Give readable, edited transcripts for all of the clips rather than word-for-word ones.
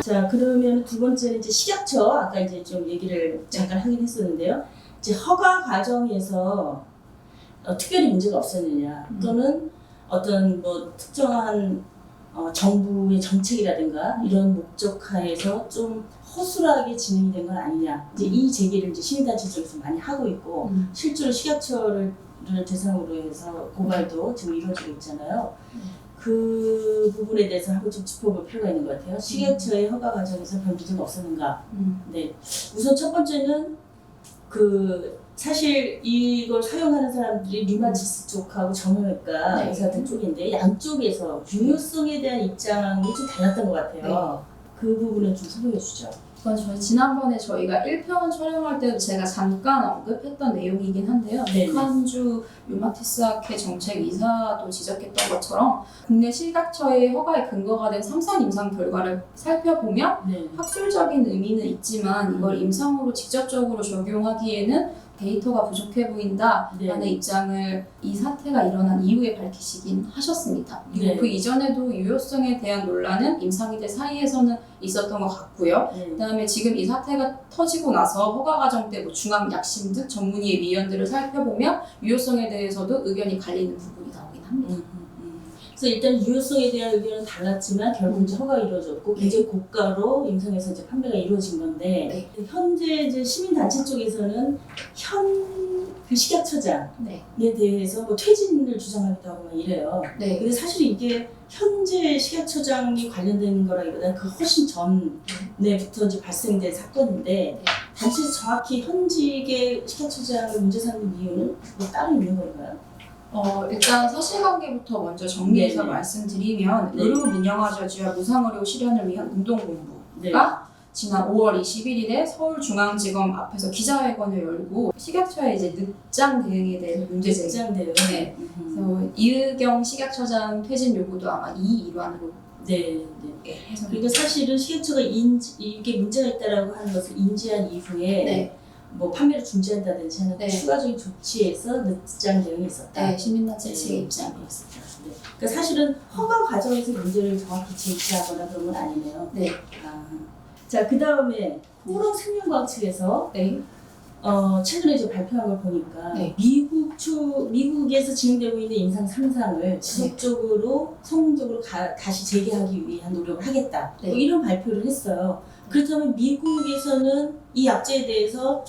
자, 그러면 두 번째는 이제 식약처, 아까 이제 좀 얘기를 잠깐 하긴 했었는데요. 이제 허가 과정에서 특별히 문제가 없었느냐, 또는 어떤 뭐 특정한 정부의 정책이라든가 이런 목적하에서 좀 허술하게 진행이 된 건 아니냐, 이제 이 제기를 이제 시민단체 쪽에서 많이 하고 있고, 실제로 식약처를 대상으로 해서 고발도 지금 이루어지고 있잖아요. 그 부분에 대해서 한번 좀 짚어볼 필요가 있는 것 같아요. 식약처의 허가 과정에서 별 문제가 없었는가? 네. 우선 첫 번째는 사실 이걸 사용하는 사람들이 류마티스 쪽하고 정형외과 의사들 쪽인데, 양쪽에서 유효성에 대한 입장이 좀 달랐던 것 같아요. 그 부분은 좀 설명해 주죠. 이건 지난번에 저희가 1편 촬영할 때도 제가 잠깐 언급했던 내용이긴 한데요. 북한주 류마티스학회 정책이사도 지적했던 것처럼 국내 식약처의 허가에 근거가 된 3선 임상 결과를 살펴보면 학술적인 의미는 있지만 이걸 임상으로 직접적으로 적용하기에는 데이터가 부족해 보인다라는 입장을 이 사태가 일어난 이후에 밝히시긴 하셨습니다. 그리고 그 이전에도 유효성에 대한 논란은 임상의대 사이에서는 있었던 것 같고요. 그다음에 지금 이 사태가 터지고 나서 허가 과정 때 뭐 중앙약심 등 전문의의 위원들을 살펴보면 유효성에 대해서도 의견이 갈리는 부분이 나오긴 합니다. 그래서 일단 유효성에 대한 의견은 달랐지만 결국 이제 허가가 이루어졌고 굉장히 고가로 임상에서 이제 판매가 이루어진 건데, 현재 이제 시민단체 쪽에서는 그 식약처장에 대해서 뭐 퇴진을 주장하기도 하고 막 이래요. 근데 사실 이게 현재 식약처장이 관련된 거라기보다는 그 훨씬 전에부터 이제 발생된 사건인데, 단지 정확히 현직의 식약처장을 문제 삼는 이유는 뭐 따로 있는 건가요? 일단 사실관계부터 먼저 정리해서 말씀드리면 의료민영화저지와 무상의료 실현을 위한 운동본부가 지난 5월 21일에 서울중앙지검 앞에서 기자회견을 열고 식약처의 이제 늑장 대응에 대해서 문제 제기. 그래서 이의경 식약처장 퇴진 요구도 아마 이 일환으로. 그러니까 사실은 식약처가 이게 문제가 있다라고 하는 것을 인지한 이후에 뭐 판매를 중지한다든지 하는 추가적인 조치에서 늑장 대응이 있었다. 시민단체 측의 입장이었습니다. 그러니까 사실은 허가 과정에서 문제를 정확히 제기하거나 그런 건 아니네요. 자, 그 다음에 호롱생명과학 측에서 최근에 이제 발표한 걸 보니까 미국에서 진행되고 있는 임상 3상을 지속적으로 성공적으로 다시 재개하기 위한 노력을 하겠다. 뭐 이런 발표를 했어요. 그렇다면 미국에서는 이 약제에 대해서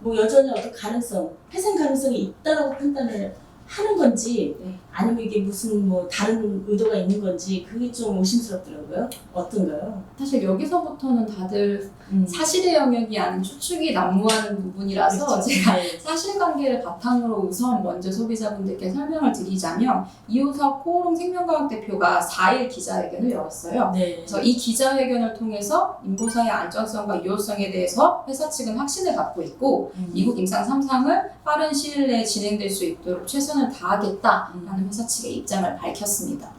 뭐 여전히 어떤 회생 가능성이 있다라고 판단을 하는 건지, 아니면 이게 무슨 뭐 다른 의도가 있는 건지, 그게 좀 의심스럽더라고요. 어떤가요? 사실 여기서부터는 다들 사실의 영역이 아닌 추측이 난무하는 부분이라서 제가 사실관계를 바탕으로 우선 먼저 소비자분들께 설명을 드리자면, 이호석 코오롱 생명과학 대표가 4일 기자회견을 열었어요. 그래서 이 기자회견을 통해서 인보사의 안전성과 유효성에 대해서 회사 측은 확신을 갖고 있고, 미국 임상 3상을 빠른 시일 내에 진행될 수 있도록 최선을 다하겠다라는 회사 측의 입장을 밝혔습니다.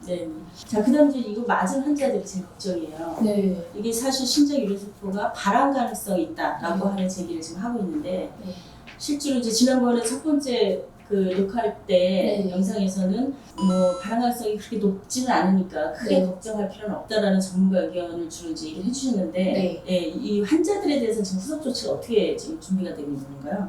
자, 그다음 이제 이거 맞은 환자들이 제일 걱정이에요. 이게 사실 신장유래세포가 발암 가능성이 있다라고 하는 제기를 지금 하고 있는데, 실제로 이제 지난번에 첫 번째 녹화할 때 영상에서는 뭐 발암 가능성이 그렇게 높지는 않으니까 크게 걱정할 필요는 없다라는 전문가 의견을 주로 이제 얘기를 해주셨는데, 이 환자들에 대해서는 지금 후속 조치가 어떻게 지금 준비가 되고 있는 건가요?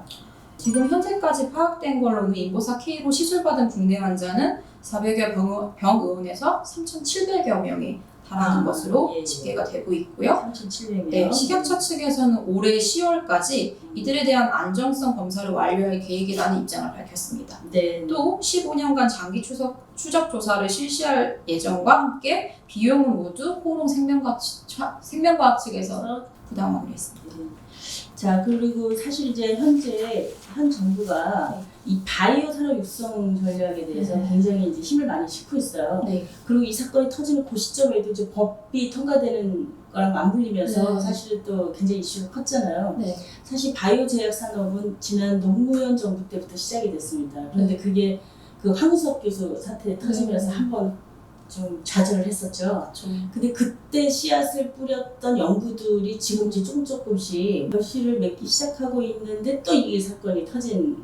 지금 현재까지 파악된 걸로는 인보사 K로 시술받은 국내 환자는 400여 병의원에서 3,700여 명이 달하는 것으로 집계가 되고 있고요. 3,700명. 식약처 측에서는 올해 10월까지 이들에 대한 안정성 검사를 완료할 계획이라는 입장을 밝혔습니다. 또 15년간 장기 추적 조사를 실시할 예정과 함께 비용은 모두 호롱 생명과학 측에서 부담하기로 했습니다. 자, 그리고 사실 이제 현재 현 정부가 이 바이오 산업 육성 전략에 대해서 굉장히 이제 힘을 많이 싣고 있어요. 그리고 이 사건이 터지는 그 시점에도 이제 법이 통과되는 거랑 맞물리면서 사실 또 굉장히 이슈가 컸잖아요. 사실 바이오 제약 산업은 지난 노무현 정부 때부터 시작이 됐습니다. 그런데 그게 그 황우석 교수 사태 터지면서 한번 좀 좌절을 했었죠. 근데 그때 씨앗을 뿌렸던 연구들이 지금 이제 조금씩 결실을 맺기 시작하고 있는데, 또 이 사건이 터진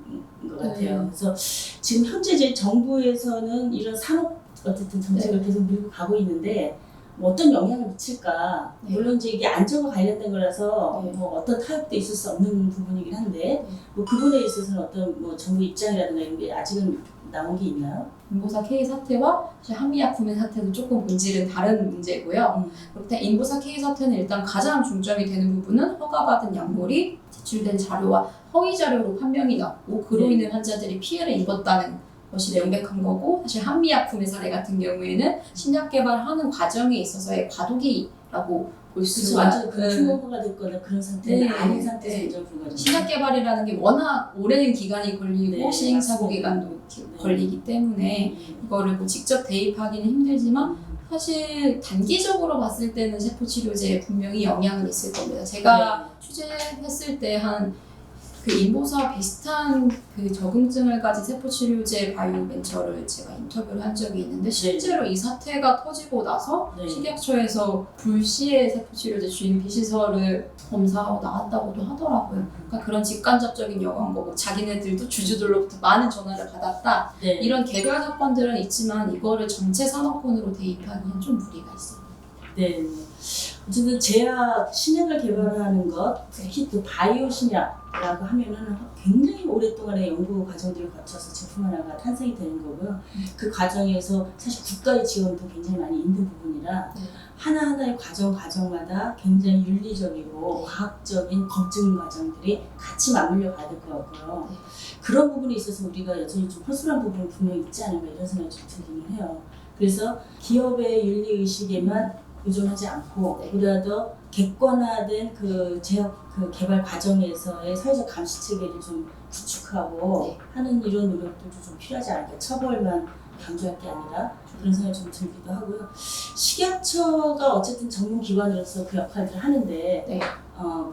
것 같아요. 그래서 지금 현재 이제 정부에서는 이런 산업 어쨌든 정책을 계속 밀고 가고 있는데, 뭐 어떤 영향을 미칠까? 네. 물론 이제 이게 안전과 관련된 거라서 네. 뭐 어떤 타협도 있을 수 없는 부분이긴 한데 뭐 그 부분에 있어서는 어떤 뭐 정부 입장이라든가 이런 게 아직은 나온 게 있나요? 인보사 K 사태와 사실 한미약품의 사태도 조금 본질은 다른 문제고요. 그렇다 인보사 K 사태는 일단 가장 중점이 되는 부분은 허가받은 약물이 제출된 자료와 허위 자료로 판명이 났고 그로 네. 인해 환자들이 피해를 입었다는 것이 네. 명백한 거고 사실 한미약품의 사례 같은 경우에는 신약 개발하는 과정에 있어서의 과도기라고 볼 그래서 수가 완전 중국화가 됐거나 그런 상태는 네. 아닌 상태에서 네. 인정 불가죠. 신약 개발이라는 게 워낙 오랜 기간이 걸리고 네, 시행착오 맞습니다. 기간도 걸리기 때문에 이거를 뭐 직접 대입하기는 힘들지만 사실 단기적으로 봤을 때는 세포치료제에 분명히 영향은 있을 겁니다. 제가 취재했을 때 한 그 인보사 비슷한 그 적응증을 가진 세포치료제 바이오벤처를 제가 인터뷰를 한 적이 있는데 실제로 이 사태가 터지고 나서 네. 식약처에서 불시에 세포치료제 주인 비시설을 검사하고 나왔다고도 하더라고요. 그러니까 그런 직간접적인 영향 거고 자기네들도 주주들로부터 많은 전화를 받았다. 네. 이런 개별 사건들은 있지만 이거를 전체 산업군으로 대입하기는 좀 무리가 있어요. 네. 어쨌든 제약 신약을 개발하는 것, 특히 또 바이오 신약이라고 하면은 굉장히 오랫동안의 연구 과정들을 거쳐서 제품 하나가 탄생이 되는 거고요. 그 과정에서 사실 국가의 지원도 굉장히 많이 있는 부분이라 하나하나의 과정마다 굉장히 윤리적이고 과학적인 검증 과정들이 같이 맞물려 가야 될 것 같고요. 그런 부분에 있어서 우리가 여전히 좀 허술한 부분이 분명히 있지 않은가 이런 생각이 좀 들기는 해요. 그래서 기업의 윤리의식에만 의존하지 않고 보다 더 객관화된 그 제약 그 개발 과정에서의 사회적 감시 체계를 좀 구축하고 하는 이런 노력들도 좀 필요하지 않을까. 처벌만 강조할 게 아니라 그런 생각이 좀 들기도 하고요. 식약처가 어쨌든 전문 기관으로서 그 역할들을 하는데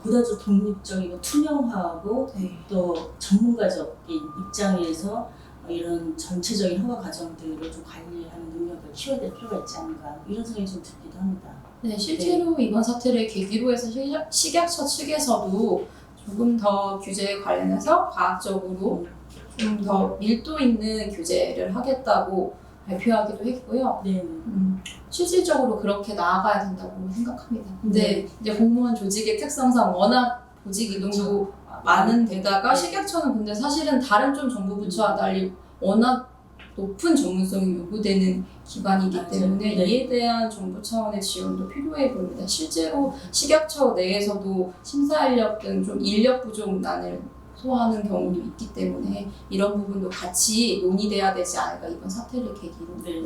보다 더 독립적이고 투명하고 또 전문가적인 입장에서 이런 전체적인 허가 과정들을 좀 관리하는 능력을 키워야 될 필요가 있지 않은가 이런 생각이 좀 들기도 합니다. 네, 실제로 이번 사태를 계기로 해서 식약처 측에서도 조금 더 규제에 관련해서 과학적으로 좀 더 밀도 있는 규제를 하겠다고 발표하기도 했고요. 네. 실질적으로 그렇게 나아가야 된다고 생각합니다. 근데 이제 공무원 조직의 특성상 워낙 조직 이동도 많은 데다가 식약처는 근데 사실은 다른 좀 정부 부처와 달리 워낙 높은 전문성이 요구되는 기관이기 때문에 이에 대한 정부 차원의 지원도 필요해 보입니다. 실제로 식약처 내에서도 심사 인력 등 좀 인력 부족난을 소화하는 경우도 있기 때문에 이런 부분도 같이 논의돼야 되지 않을까 이번 사태를 계기로. 네.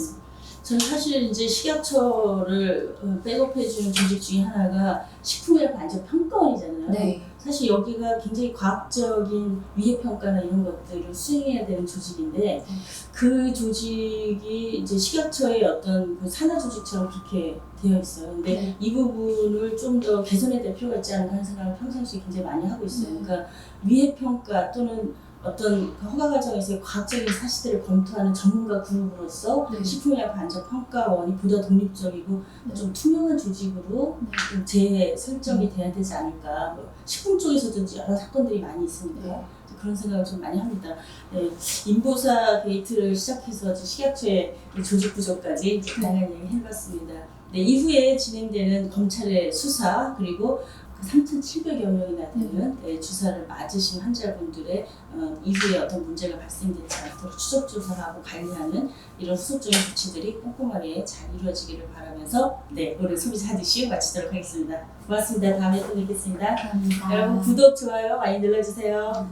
저는 사실 이제 식약처를 백업해주는 조직 중에 하나가 식품의약안전평가원이잖아요. 네. 사실 여기가 굉장히 과학적인 위해평가나 이런 것들을 수행해야 되는 조직인데 그 조직이 이제 식약처의 어떤 그 산하 조직처럼 그렇게 되어 있어요. 근데 이 부분을 좀 더 개선해야 될 필요가 있지 않을까 하는 생각을 평상시에 굉장히 많이 하고 있어요. 그러니까 위해평가 또는 어떤 허가 과정에서의 과학적인 사실들을 검토하는 전문가 그룹으로서 식품의약안전평가원이 보다 독립적이고 좀 투명한 조직으로 좀 재설정이 돼야 되지 않을까. 뭐 식품 쪽에서도 여러 사건들이 많이 있으니까 그런 생각을 좀 많이 합니다. 네, 인보사 게이트를 시작해서 식약처의 조직 부족까지 다양한 얘기 해봤습니다. 네, 이후에 진행되는 검찰의 수사 그리고 3,700여 명이나 되는 주사를 맞으신 환자분들의 이후에 어떤 문제가 발생되지 않도록 추적 조사하고 관리하는 이런 후속적인 조치들이 꼼꼼하게 잘 이루어지기를 바라면서 오늘 소비자 하듯이 마치도록 하겠습니다. 고맙습니다. 다음에 또 뵙겠습니다. 감사합니다. 여러분 구독, 좋아요 많이 눌러주세요.